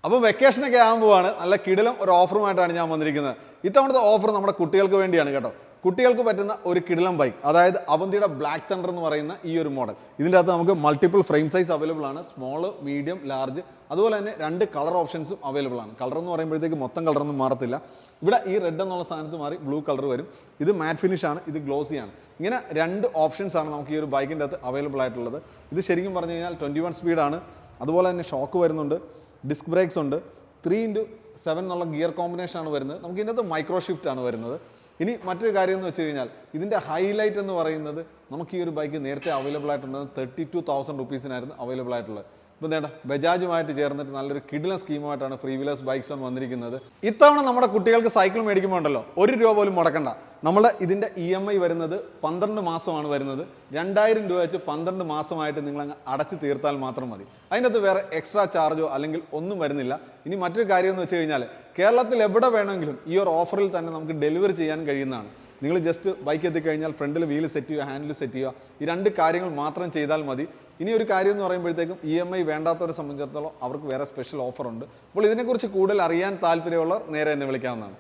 അപ്പോൾ വെക്കേഷനൊക്കെ ആകുമ്പോഴാണ് നല്ല കിടിലം ഒരു ഓഫറുമായിട്ടാണ് ഞാൻ വന്നിരിക്കുന്നത്. ഇത്തവണത്തെ ഓഫർ നമ്മുടെ കുട്ടികൾക്ക് വേണ്ടിയാണ് കേട്ടോ. കുട്ടികൾക്ക് പറ്റുന്ന ഒരു കിടിലം ബൈക്ക്, അതായത് അവന്തിയുടെ ബ്ലാക്ക് തണ്ടർ എന്ന് പറയുന്ന ഈ ഒരു മോഡൽ. ഇതിൻ്റെ അകത്ത് നമുക്ക് മൾട്ടിപ്പിൾ ഫ്രെയിം സൈസ് അവൈലബിൾ ആണ്, സ്മോൾ, മീഡിയം, ലാർജ്. അതുപോലെ തന്നെ 2 കളർ ഓപ്ഷൻസും അവൈലബിൾ ആണ്. കളർ എന്ന് പറയുമ്പോഴത്തേക്ക് മൊത്തം കളറൊന്നും മാറത്തില്ല. ഇവിടെ ഈ റെഡ് എന്നുള്ള സ്ഥാനത്ത് മാറി ബ്ലൂ കളർ വരും. ഇത് മാറ്റ് ഫിനിഷ് ആണ്, ഇത് ഗ്ലോസി ആണ്. ഇങ്ങനെ 2 ഓപ്ഷൻസ് ആണ് നമുക്ക് ഈ ഒരു ബൈക്കിൻ്റെ അകത്ത് അവൈലബിൾ ആയിട്ടുള്ളത്. ഇത് ശരിക്കും പറഞ്ഞു കഴിഞ്ഞാൽ 21 സ്പീഡാണ്. അതുപോലെ തന്നെ ഷോക്ക് വരുന്നുണ്ട്, ഡിസ്ക് ബ്രേക്സ് ഉണ്ട്, 3x7 എന്നുള്ള ഗിയർ കോമ്പിനേഷൻ ആണ് വരുന്നത്. നമുക്ക് ഇതിനകത്ത് മൈക്രോ ഷിഫ്റ്റ് ആണ് വരുന്നത്. ഇനി മറ്റൊരു കാര്യം എന്ന് വെച്ച് കഴിഞ്ഞാൽ ഇതിൻ്റെ ഹൈലൈറ്റ് എന്ന് പറയുന്നത് നമുക്ക് ഈ ഒരു ബൈക്ക് നേരത്തെ അവൈലബിൾ ആയിട്ടുള്ളത് 32,000 റുപ്പീസിനായിരുന്നു അവൈലബിൾ ആയിട്ടുള്ളത്. ഇപ്പോൾ നേടാ ബജാജുമായിട്ട് ചേർന്നിട്ട് നല്ലൊരു കിടിലൻ സ്കീമുമായിട്ടാണ് ഫ്രീ വീലേഴ്സ് ബൈക്സ് ഓൺ വന്നിരിക്കുന്നത്. ഇത്തവണ നമ്മുടെ കുട്ടികൾക്ക് സൈക്കിൾ മേടിക്കുമ്പോൾ ഉണ്ടല്ലോ, 1 രൂപ പോലും മുടക്കണ്ട. നമ്മുടെ ഇതിൻ്റെ EMI വരുന്നത് 12 മാസമാണ് വരുന്നത്. 2000 രൂപ വെച്ച് 12 മാസമായിട്ട് നിങ്ങൾ അങ്ങ് അടച്ച് തീർത്താൽ മാത്രം മതി. അതിനകത്ത് വേറെ എക്സ്ട്രാ ചാർജോ അല്ലെങ്കിൽ ഒന്നും വരുന്നില്ല. ഇനി മറ്റൊരു കാര്യം എന്ന് വെച്ച് കഴിഞ്ഞാൽ കേരളത്തിൽ എവിടെ വേണമെങ്കിലും ഈ ഒരു ഓഫറിൽ തന്നെ നമുക്ക് ഡെലിവറി ചെയ്യാൻ കഴിയുന്നതാണ്. നിങ്ങൾ ജസ്റ്റ് ബൈക്ക് എത്തിക്കഴിഞ്ഞാൽ ഫ്രണ്ടിൽ വീല് സെറ്റ് ചെയ്യുക, ഹാൻഡിൽ സെറ്റ് ചെയ്യുക, ഈ 2 കാര്യങ്ങൾ മാത്രം ചെയ്താൽ മതി. ഇനി ഒരു കാര്യം എന്ന് പറയുമ്പോഴത്തേക്കും EMI വേണ്ടാത്തവരെ സംബന്ധിച്ചിടത്തോളം അവർക്ക് വേറെ സ്പെഷ്യൽ ഓഫർ ഉണ്ട്. അപ്പോൾ ഇതിനെക്കുറിച്ച് കൂടുതൽ അറിയാൻ താല്പര്യമുള്ളവർ നേരെ എന്നെ വിളിക്കാവുന്നതാണ്.